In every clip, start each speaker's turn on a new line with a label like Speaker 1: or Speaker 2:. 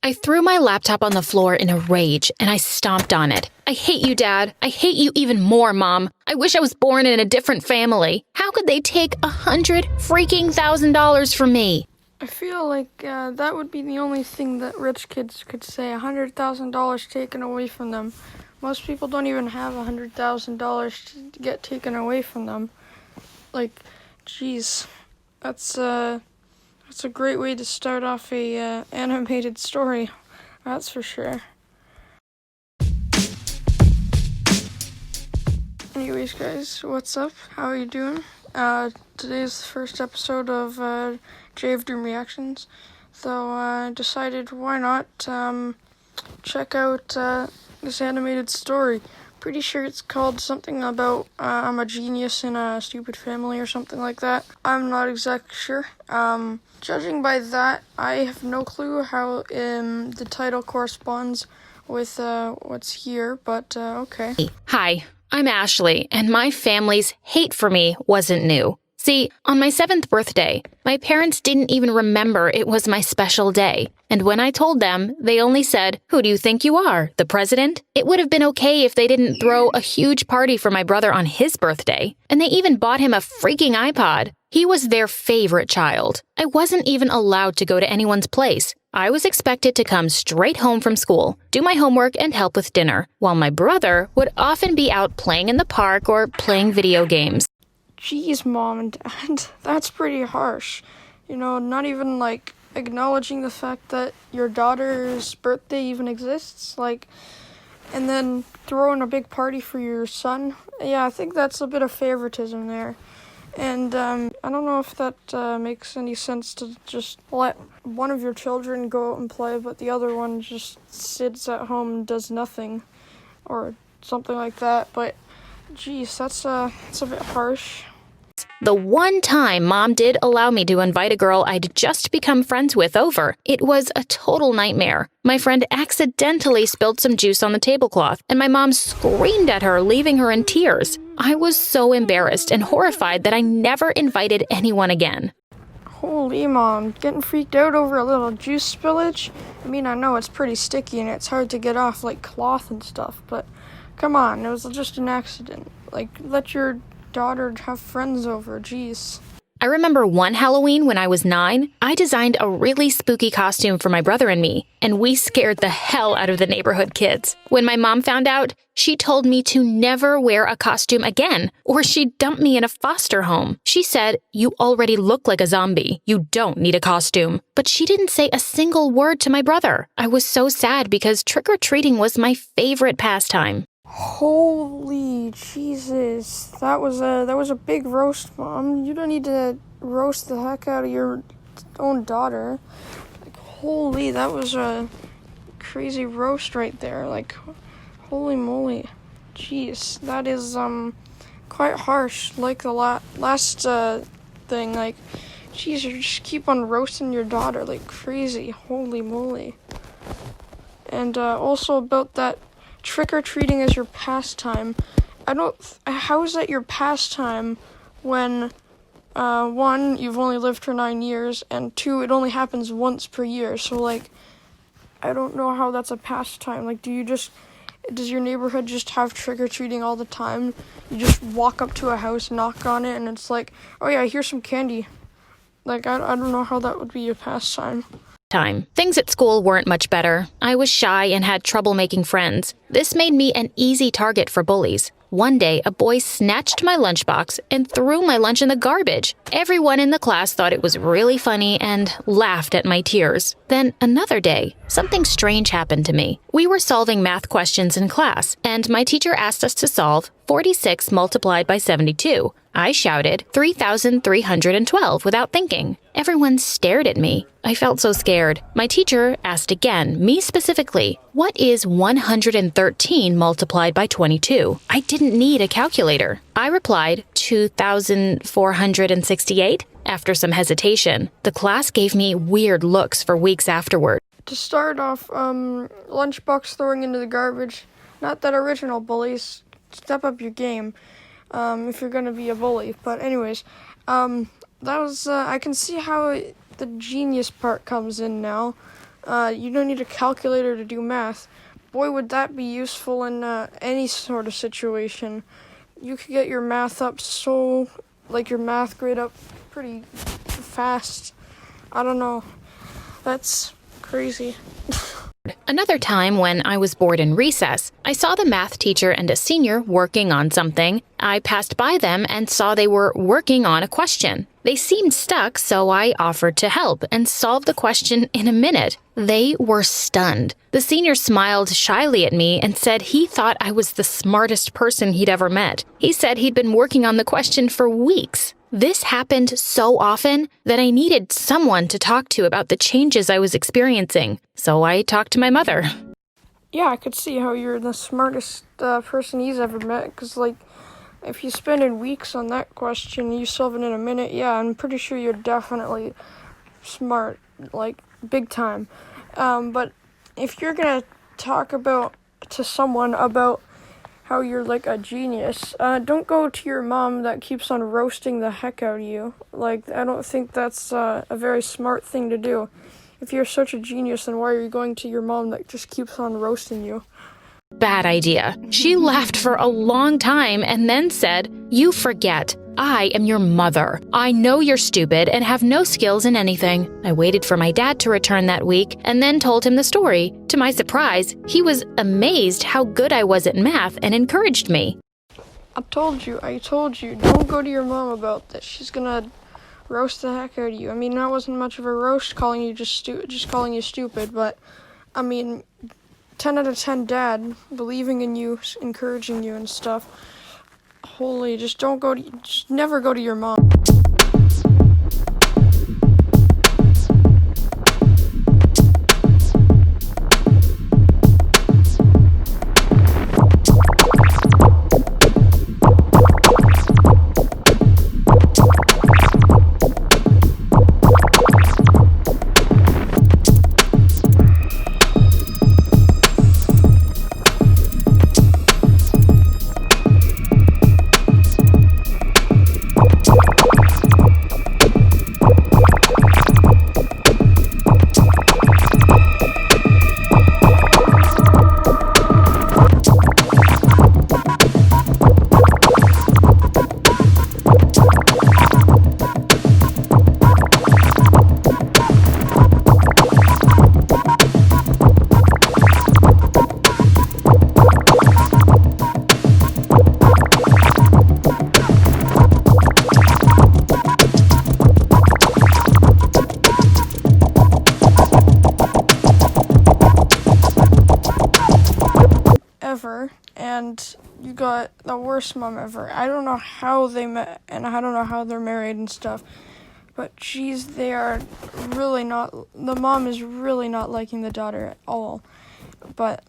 Speaker 1: I threw my laptop on the floor in a rage, and I stomped on it. I hate you, Dad. I hate you even more, Mom. I wish I was born in a different family. How could they take $100,000 from me?
Speaker 2: I feel like that would be the only thing that rich kids could say, $100,000 taken away from them. Most people don't even have $100,000 to get taken away from them. Like, geez, that's a great way to start off a animated story, that's for sure. Anyways, guys, what's up? How are you doing? Today's the first episode of JV Dream Reactions, so I decided why not check out this animated story. Pretty sure it's called something about I'm a genius in a stupid family or something like that. I'm not exactly sure. Judging by that, I have no clue how the title corresponds with what's here, but okay.
Speaker 1: Hi, I'm Ashley, and my family's hate for me wasn't new. See, on my 7th birthday, my parents didn't even remember it was my special day. And when I told them, they only said, "Who do you think you are, the president?" It would have been okay if they didn't throw a huge party for my brother on his birthday. And they even bought him a freaking iPod. He was their favorite child. I wasn't even allowed to go to anyone's place. I was expected to come straight home from school, do my homework, and help with dinner, while my brother would often be out playing in the park or playing video games.
Speaker 2: Jeez, Mom and Dad, that's pretty harsh. You know, not even, like, acknowledging the fact that your daughter's birthday even exists, like, and then throwing a big party for your son. Yeah, I think that's a bit of favoritism there. And I don't know if that makes any sense to just let one of your children go out and play, but the other one just sits at home and does nothing, or something like that, but geez, that's a bit harsh.
Speaker 1: The one time Mom did allow me to invite a girl I'd just become friends with over, it was a total nightmare. My friend accidentally spilled some juice on the tablecloth, and my mom screamed at her, leaving her in tears. I was so embarrassed and horrified that I never invited anyone again.
Speaker 2: Holy, Mom, getting freaked out over a little juice spillage? I mean, I know it's pretty sticky and it's hard to get off, like cloth and stuff, but come on, it was just an accident. Like, let your daughter have friends over, jeez.
Speaker 1: I remember one Halloween when I was 9, I designed a really spooky costume for my brother and me, and we scared the hell out of the neighborhood kids. When my mom found out, she told me to never wear a costume again, or she'd dump me in a foster home. She said, "You already look like a zombie. You don't need a costume." But she didn't say a single word to my brother. I was so sad because trick-or-treating was my favorite pastime.
Speaker 2: Holy Jesus, that was a big roast, Mom. You don't need to roast the heck out of your own daughter. Like, holy, that was a crazy roast right there. Like, holy moly, jeez, that is quite harsh. Like the last thing, like, jeez, you just keep on roasting your daughter like crazy. Holy moly. And also about that trick-or-treating as your pastime. How is that your pastime when, 1, you've only lived for 9 years, and 2, it only happens once per year, so, like, I don't know how that's a pastime. Like, does your neighborhood just have trick-or-treating all the time? You just walk up to a house, knock on it, and it's like, oh yeah, here's some candy. Like, I don't know how that would be a pastime.
Speaker 1: Things at school weren't much better. I was shy and had trouble making friends. This made me an easy target for bullies. One day, a boy snatched my lunchbox and threw my lunch in the garbage. Everyone in the class thought it was really funny and laughed at my tears. Then another day, something strange happened to me. We were solving math questions in class, and my teacher asked us to solve 46 multiplied by 72. I shouted 3,312 without thinking. Everyone stared at me. I felt so scared. My teacher asked again, me specifically, "What is 113 multiplied by 22? I didn't need a calculator. I replied, 2,468. After some hesitation, the class gave me weird looks for weeks afterward.
Speaker 2: To start off, lunchbox throwing into the garbage. Not that original, bullies. Step up your game. If you're gonna be a bully. But anyways, that was, I can see how the genius part comes in now. You don't need a calculator to do math. Boy, would that be useful in any sort of situation. You could get your math up your math grade up pretty fast. I don't know. That's crazy.
Speaker 1: Another time when I was bored in recess, I saw the math teacher and a senior working on something. I passed by them and saw they were working on a question. They seemed stuck, so I offered to help and solve the question in a minute. They were stunned. The senior smiled shyly at me and said he thought I was the smartest person he'd ever met. He said he'd been working on the question for weeks. This happened so often that I needed someone to talk to about the changes I was experiencing, so I talked to my mother.
Speaker 2: Yeah, I could see how you're the smartest person he's ever met, because, if you spend weeks on that question, you solve it in a minute, yeah, I'm pretty sure you're definitely smart, big time. But if you're gonna talk to someone about how you're a genius, don't go to your mom that keeps on roasting the heck out of you. I don't think that's a very smart thing to do. If you're such a genius, then why are you going to your mom that just keeps on roasting you?
Speaker 1: Bad idea. She laughed for a long time and then said, "You forget. I am your mother. I know you're stupid and have no skills in anything." I waited for my dad to return that week and then told him the story. To my surprise, he was amazed how good I was at math and encouraged me.
Speaker 2: I told you, don't go to your mom about this. She's gonna roast the heck out of you. I mean, that wasn't much of a roast, calling you just calling you stupid, but, 10 out of 10 dad, believing in you, encouraging you and stuff. Holy, just never go to your mom. And you got the worst mom ever. I don't know how they met, and I don't know how they're married and stuff, but they are really not, the mom is really not liking the daughter at all. But,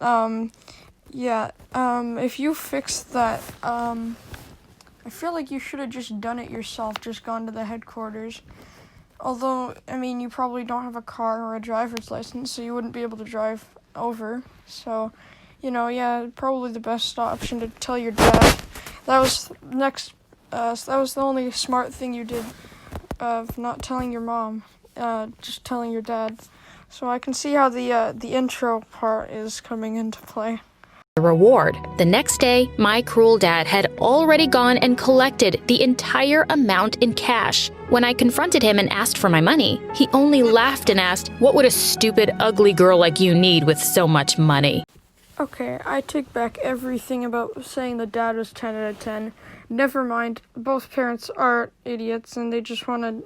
Speaker 2: if you fix that, I feel like you should have just done it yourself, just gone to the headquarters. Although, you probably don't have a car or a driver's license, so you wouldn't be able to drive over, so... probably the best option to tell your dad. That was the only smart thing you did, of not telling your mom, just telling your dad. So I can see how the intro part is coming into play.
Speaker 1: The reward. The next day, my cruel dad had already gone and collected the entire amount in cash. When I confronted him and asked for my money, he only laughed and asked, "What would a stupid, ugly girl like you need with so much money?"
Speaker 2: Okay, I take back everything about saying the dad was 10 out of 10. Never mind, both parents are idiots and they just want to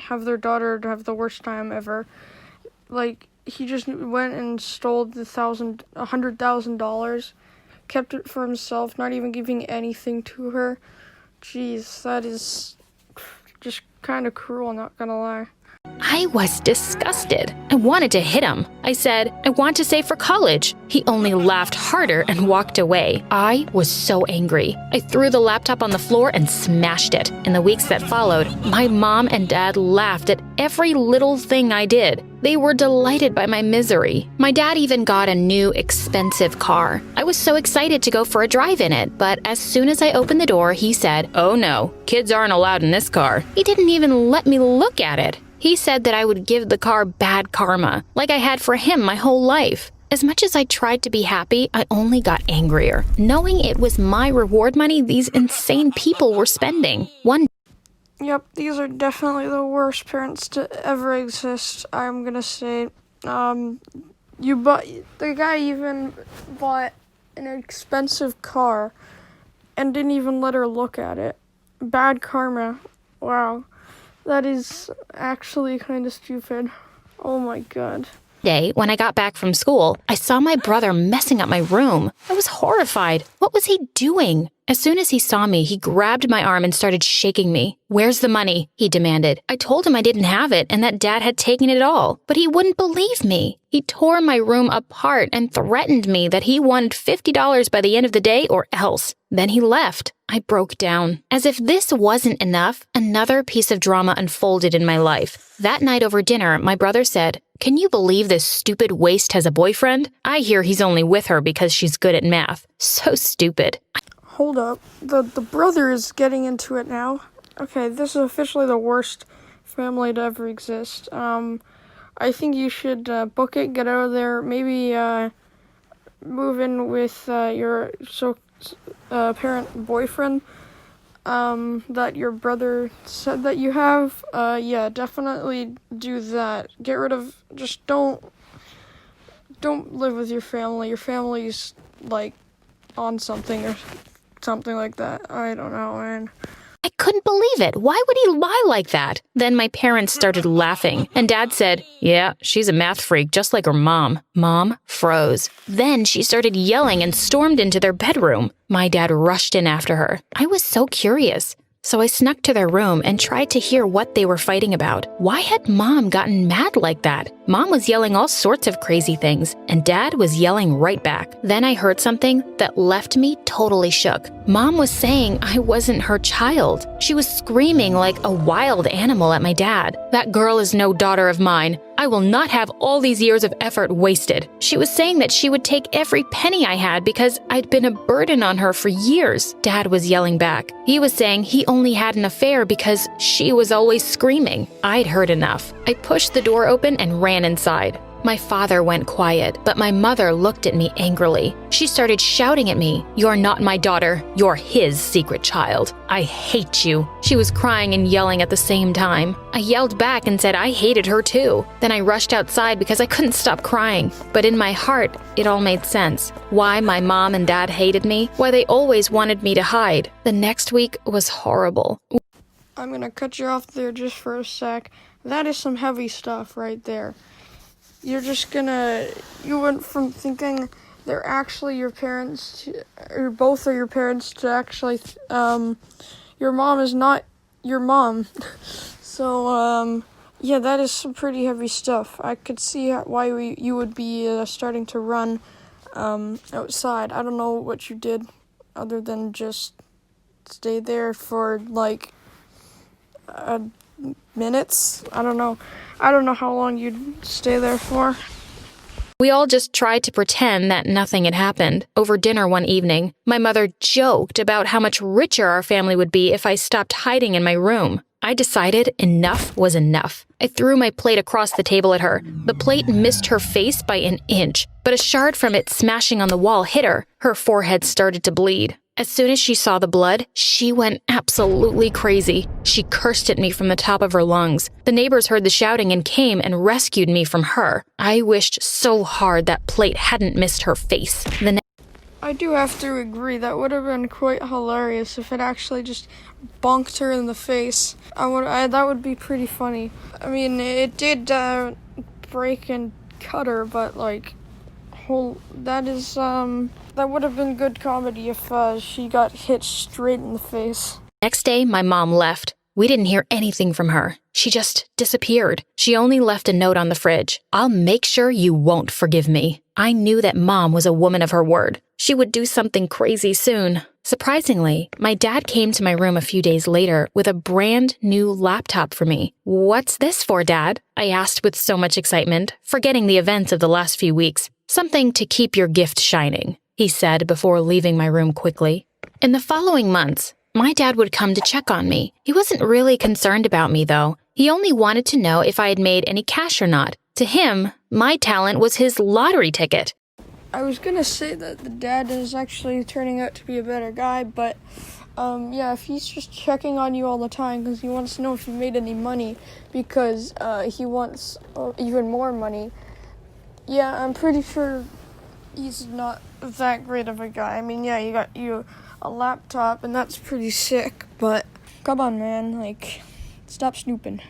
Speaker 2: have their daughter to have the worst time ever. He just went and stole the $100,000, kept it for himself, not even giving anything to her. Jeez, that is just kind of cruel, not gonna lie.
Speaker 1: I was disgusted. I wanted to hit him. I said, "I want to save for college." He only laughed harder and walked away. I was so angry. I threw the laptop on the floor and smashed it. In the weeks that followed, my mom and dad laughed at every little thing I did. They were delighted by my misery. My dad even got a new, expensive car. I was so excited to go for a drive in it, but as soon as I opened the door, he said, "Oh no, kids aren't allowed in this car." He didn't even let me look at it. He said that I would give the car bad karma, like I had for him my whole life. As much as I tried to be happy, I only got angrier, knowing it was my reward money these insane people were spending.
Speaker 2: Yep, these are definitely the worst parents to ever exist, I'm gonna say. The guy even bought an expensive car and didn't even let her look at it. Bad karma. Wow. That is actually kind of stupid. Oh my god.
Speaker 1: Day, when I got back from school, I saw my brother messing up my room. I was horrified. What was he doing? As soon as he saw me, he grabbed my arm and started shaking me. "Where's the money?" he demanded. I told him I didn't have it and that Dad had taken it all, but he wouldn't believe me. He tore my room apart and threatened me that he wanted $50 by the end of the day or else. Then he left. I broke down. As if this wasn't enough, another piece of drama unfolded in my life. That night over dinner, my brother said, "Can you believe this stupid waste has a boyfriend? I hear he's only with her because she's good at math." So stupid.
Speaker 2: Hold up. The brother is getting into it now. Okay, this is officially the worst family to ever exist. I think you should book it, get out of there, maybe move in with your parent boyfriend that your brother said that you have. Yeah, definitely do that. Get rid of, just don't live with your family. Your family's like on something or something like that. I don't know, man.
Speaker 1: I couldn't believe it. Why would he lie like that? Then my parents started laughing, and Dad said, "Yeah, she's a math freak, just like her mom." Mom froze. Then she started yelling and stormed into their bedroom. My dad rushed in after her. I was so curious. So I snuck to their room and tried to hear what they were fighting about. Why had Mom gotten mad like that? Mom was yelling all sorts of crazy things, and Dad was yelling right back. Then I heard something that left me totally shook. Mom was saying I wasn't her child. She was screaming like a wild animal at my dad. "That girl is no daughter of mine. I will not have all these years of effort wasted." She was saying that she would take every penny I had because I'd been a burden on her for years. Dad was yelling back. He was saying he only had an affair because she was always screaming. I'd heard enough. I pushed the door open and ran inside. My father went quiet, but my mother looked at me angrily. She started shouting at me, "You're not my daughter. You're his secret child. I hate you." She was crying and yelling at the same time. I yelled back and said I hated her too. Then I rushed outside because I couldn't stop crying. But in my heart, it all made sense. Why my mom and dad hated me, why they always wanted me to hide. The next week was horrible.
Speaker 2: I'm gonna cut you off there just for a sec. That is some heavy stuff right there. You went from thinking they're actually your parents, or both are your parents, to actually, your mom is not your mom. So, yeah, that is some pretty heavy stuff. I could see why you would be starting to run outside. I don't know what you did other than just stay there for, like, minutes. I don't know how long you'd stay there for.
Speaker 1: We all just tried to pretend that nothing had happened. Over dinner one evening, my mother joked about how much richer our family would be if I stopped hiding in my room. I decided enough was enough. I threw my plate across the table at her. The plate missed her face by an inch, but a shard from it smashing on the wall hit her. Her forehead started to bleed. As soon as she saw the blood, she went absolutely crazy. She cursed at me from the top of her lungs. The neighbors heard the shouting and came and rescued me from her. I wished so hard that plate hadn't missed her face.
Speaker 2: I do have to agree, that would have been quite hilarious if it actually just bonked her in the face. That would be pretty funny. I mean, it did break and cut her, but like, that would have been good comedy if she got hit straight in the face.
Speaker 1: Next day, my mom left. We didn't hear anything from her. She just disappeared. She only left a note on the fridge. "I'll make sure you won't forgive me." I knew that Mom was a woman of her word. She would do something crazy soon. Surprisingly, my dad came to my room a few days later with a brand new laptop for me. "What's this for, Dad?" I asked with so much excitement, forgetting the events of the last few weeks. "Something to keep your gift shining," he said before leaving my room quickly. In the following months, my dad would come to check on me. He wasn't really concerned about me, though. He only wanted to know if I had made any cash or not. To him, my talent was his lottery ticket.
Speaker 2: I was gonna say that the dad is actually turning out to be a better guy, but yeah, if he's just checking on you all the time because he wants to know if you made any money because he wants even more money, yeah, I'm pretty sure he's not that great of a guy. I mean, yeah, you got you a laptop and that's pretty sick, but come on, man, like, stop snooping.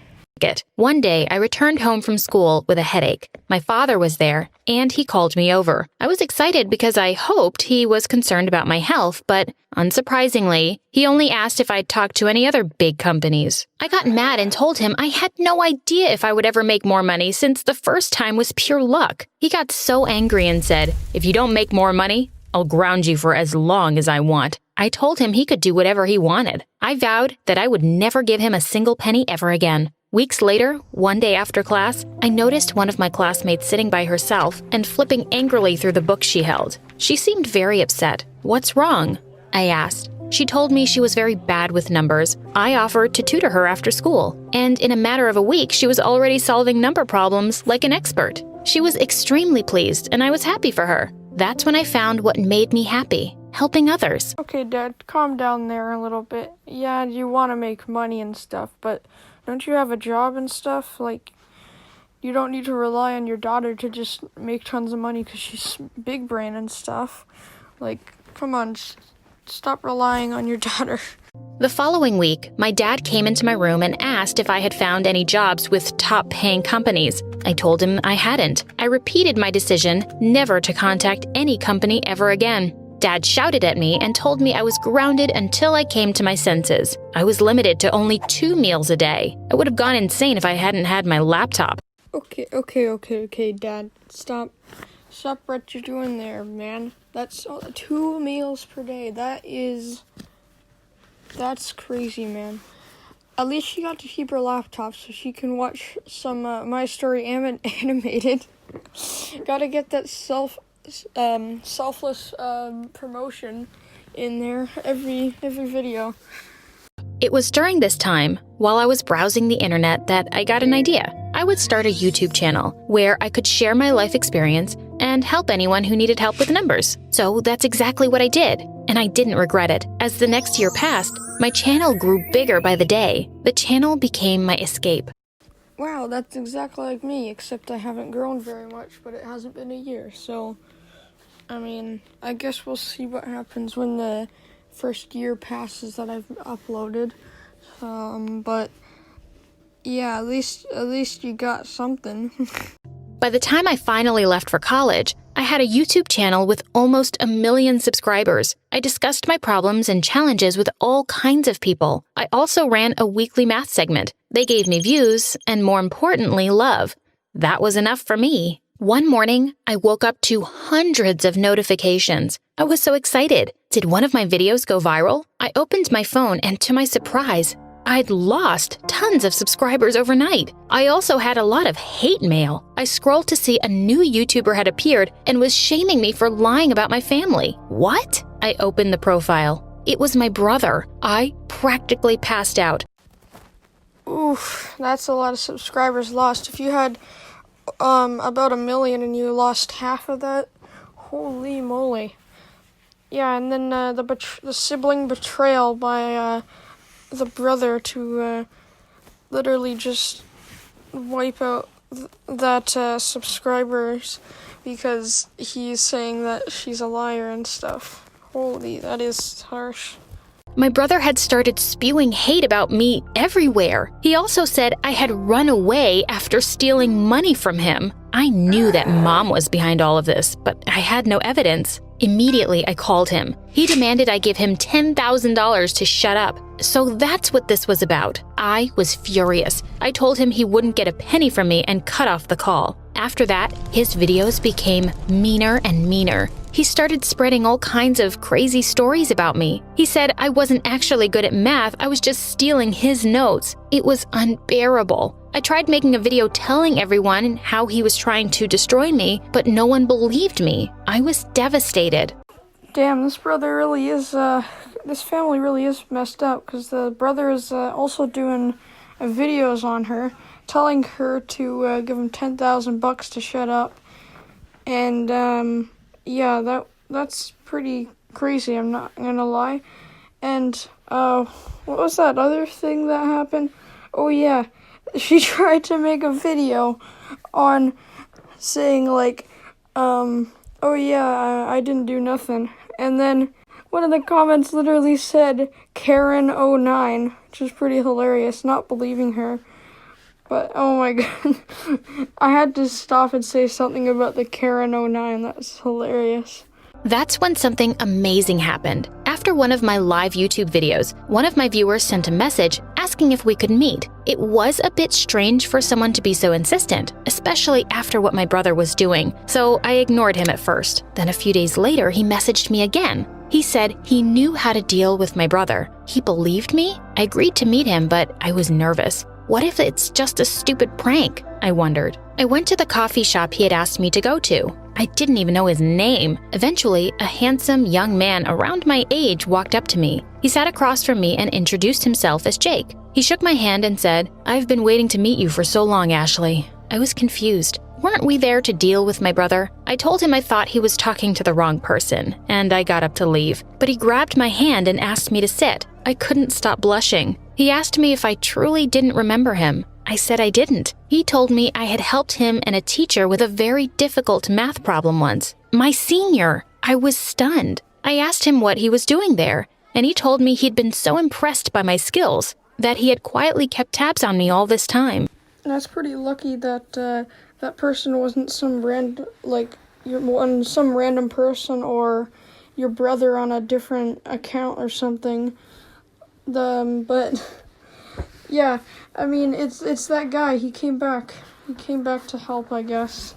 Speaker 1: One day, I returned home from school with a headache. My father was there, and he called me over. I was excited because I hoped he was concerned about my health, but unsurprisingly, he only asked if I'd talked to any other big companies. I got mad and told him I had no idea if I would ever make more money since the first time was pure luck. He got so angry and said, "If you don't make more money, I'll ground you for as long as I want." I told him he could do whatever he wanted. I vowed that I would never give him a single penny ever again. Weeks later, one day after class, I noticed one of my classmates sitting by herself and flipping angrily through the book she held. She seemed very upset. "What's wrong?" I asked. She told me she was very bad with numbers. I offered to tutor her after school, and in a matter of a week, she was already solving number problems like an expert. She was extremely pleased, and I was happy for her. That's when I found what made me happy: helping others.
Speaker 2: Okay, Dad, calm down there a little bit. Yeah, you want to make money and stuff, but don't you have a job and stuff? Like, you don't need to rely on your daughter to just make tons of money because she's big brain and stuff. Like, come on, stop relying on your daughter.
Speaker 1: The following week, my dad came into my room and asked if I had found any jobs with top-paying companies. I told him I hadn't. I repeated my decision never to contact any company ever again. Dad shouted at me and told me I was grounded until I came to my senses. I was limited to only 2 meals a day. I would have gone insane if I hadn't had my laptop.
Speaker 2: Okay, Dad. Stop what you're doing there, man. That's 2 meals per day. That's crazy, man. At least she got to keep her laptop so she can watch some My Story animated. Gotta get that selfless promotion in there every video.
Speaker 1: It was during this time, while I was browsing the internet, that I got an idea. I would start a YouTube channel where I could share my life experience and help anyone who needed help with numbers. So that's exactly what I did, and I didn't regret it. As the next year passed, my channel grew bigger by the day. The channel became my escape.
Speaker 2: Wow, that's exactly like me, except I haven't grown very much, but it hasn't been a year, so I mean, I guess we'll see what happens when the first year passes that I've uploaded. But yeah, at least you got something.
Speaker 1: By the time I finally left for college, I had a YouTube channel with almost 1 million subscribers. I discussed my problems and challenges with all kinds of people. I also ran a weekly math segment. They gave me views, and more importantly, love. That was enough for me. One morning, I woke up to hundreds of notifications. I was so excited. Did one of my videos go viral? I opened my phone, and to my surprise, I'd lost tons of subscribers overnight. I also had a lot of hate mail. I scrolled to see a new YouTuber had appeared and was shaming me for lying about my family. What? I opened the profile. It was my brother. I practically passed out.
Speaker 2: Oof, that's a lot of subscribers lost. If you had about 1 million and you lost half of that, holy moly. Yeah, and then the sibling betrayal by the brother to literally just wipe out that subscribers because he's saying that she's a liar and stuff. Holy, that is harsh.
Speaker 1: My brother had started spewing hate about me everywhere. He also said I had run away after stealing money from him. I knew that Mom was behind all of this, but I had no evidence. Immediately, I called him. He demanded I give him $10,000 to shut up. So that's what this was about. I was furious. I told him he wouldn't get a penny from me and cut off the call. After that, his videos became meaner and meaner. He started spreading all kinds of crazy stories about me. He said I wasn't actually good at math, I was just stealing his notes. It was unbearable. I tried making a video telling everyone how he was trying to destroy me, but no one believed me. I was devastated.
Speaker 2: Damn, this brother really is, this family really is messed up, because the brother is also doing videos on her, telling her to give him $10,000 to shut up. And yeah, that's pretty crazy. I'm not gonna lie. And what was that other thing that happened? Oh yeah, she tried to make a video on saying like, oh yeah, I didn't do nothing. And then one of the comments literally said Karen09, which is pretty hilarious, not believing her. But oh my god, I had to stop and say something about the Karen09. That's hilarious.
Speaker 1: That's when something amazing happened. After one of my live YouTube videos, one of my viewers sent a message asking if we could meet. It was a bit strange for someone to be so insistent, especially after what my brother was doing, so I ignored him at first. Then a few days later, he messaged me again. He said he knew how to deal with my brother. He believed me. I agreed to meet him, but I was nervous. What if it's just a stupid prank? I wondered. I went to the coffee shop he had asked me to go to. I didn't even know his name. Eventually, a handsome young man around my age walked up to me. He sat across from me and introduced himself as Jake. He shook my hand and said, "I've been waiting to meet you for so long, Ashley." I was confused. Weren't we there to deal with my brother? I told him I thought he was talking to the wrong person, and I got up to leave. But he grabbed my hand and asked me to sit. I couldn't stop blushing. He asked me if I truly didn't remember him. I said I didn't. He told me I had helped him and a teacher with a very difficult math problem once. My senior! I was stunned. I asked him what he was doing there, and he told me he'd been so impressed by my skills that he had quietly kept tabs on me all this time.
Speaker 2: That's pretty lucky that that person wasn't some random person or your brother on a different account or something. But yeah, I mean, it's that guy. He came back. He came back to help, I guess.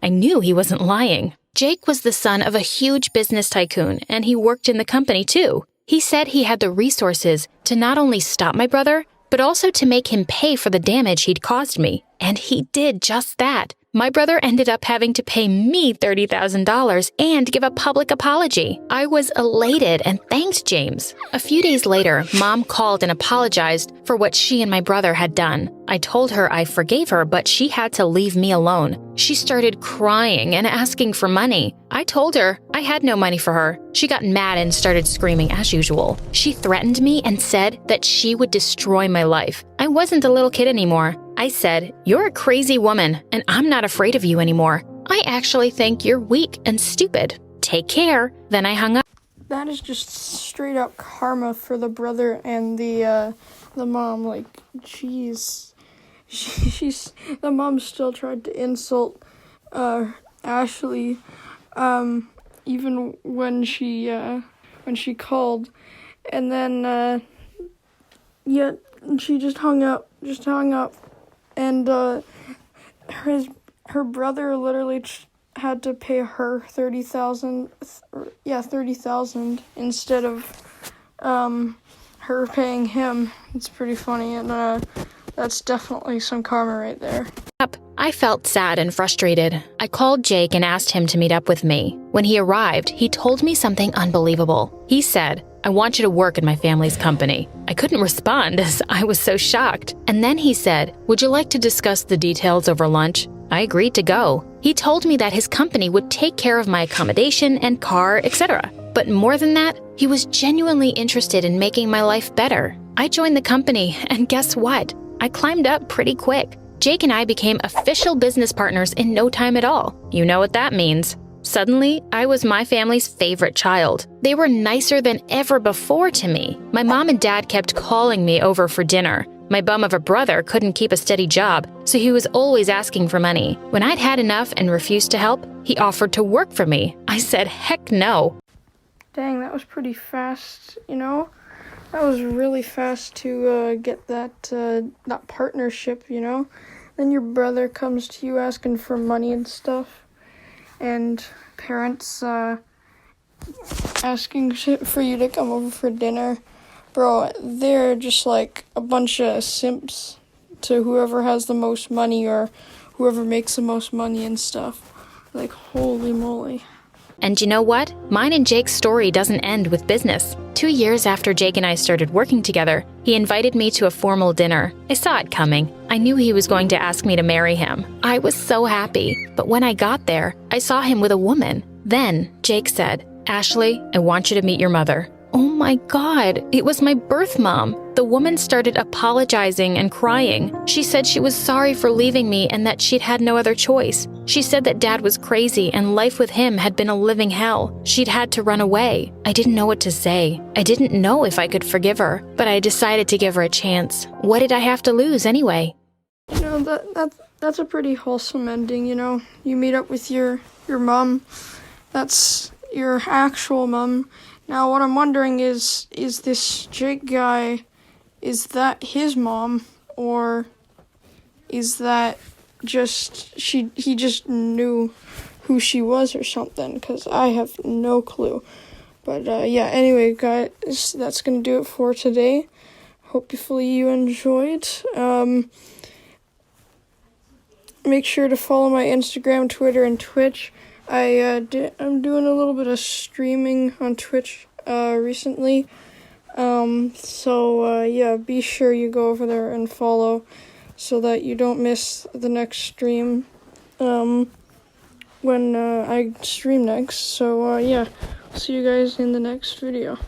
Speaker 1: I knew he wasn't lying. Jake was the son of a huge business tycoon, and he worked in the company too. He said he had the resources to not only stop my brother, but also to make him pay for the damage he'd caused me. And he did just that. My brother ended up having to pay me $30,000 and give a public apology. I was elated and thanked James. A few days later, Mom called and apologized for what she and my brother had done. I told her I forgave her, but she had to leave me alone. She started crying and asking for money. I told her I had no money for her. She got mad and started screaming as usual. She threatened me and said that she would destroy my life. I wasn't a little kid anymore. I said, "You're a crazy woman, and I'm not afraid of you anymore. I actually think you're weak and stupid. Take care." Then I hung up.
Speaker 2: That is just straight up karma for the brother and the mom. Like, jeez, the mom still tried to insult Ashley, even when she called, and then yeah, she just hung up. And her brother literally had to pay her $30,000 instead of her paying him. It's pretty funny, and that's definitely some karma right there.
Speaker 1: I felt sad and frustrated. I called Jake and asked him to meet up with me. When he arrived, he told me something unbelievable. He said, "I want you to work in my family's company." I couldn't respond as I was so shocked. And then he said, "Would you like to discuss the details over lunch?" I agreed to go. He told me that his company would take care of my accommodation and car, etc. But more than that, he was genuinely interested in making my life better. I joined the company, and guess what? I climbed up pretty quick. Jake and I became official business partners in no time at all. You know what that means. Suddenly, I was my family's favorite child. They were nicer than ever before to me. My mom and dad kept calling me over for dinner. My bum of a brother couldn't keep a steady job, so he was always asking for money. When I'd had enough and refused to help, he offered to work for me. I said heck no.
Speaker 2: Dang, that was pretty fast, you know? That was really fast to get that partnership, you know? Then your brother comes to you asking for money and stuff. And parents asking for you to come over for dinner. Bro, they're just like a bunch of simps to whoever has the most money or whoever makes the most money and stuff. Like, holy moly.
Speaker 1: And you know what? Mine and Jake's story doesn't end with business. 2 years after Jake and I started working together, he invited me to a formal dinner. I saw it coming. I knew he was going to ask me to marry him. I was so happy. But when I got there, I saw him with a woman. Then, Jake said, "Ashley, I want you to meet your mother." Oh my God, it was my birth mom. The woman started apologizing and crying. She said she was sorry for leaving me and that she'd had no other choice. She said that Dad was crazy and life with him had been a living hell. She'd had to run away. I didn't know what to say. I didn't know if I could forgive her, but I decided to give her a chance. What did I have to lose anyway?
Speaker 2: You know, that's a pretty wholesome ending, you know. You meet up with your mom. That's your actual mom. Now, what I'm wondering is this Jake guy, is that his mom, or is that just, he just knew who she was or something, because I have no clue. But, yeah, anyway, guys, that's going to do it for today. Hopefully you enjoyed. Make sure to follow my Instagram, Twitter, and Twitch. I'm doing a little bit of streaming on Twitch recently. Yeah, be sure you go over there and follow so that you don't miss the next stream when I stream next. So yeah, see you guys in the next video.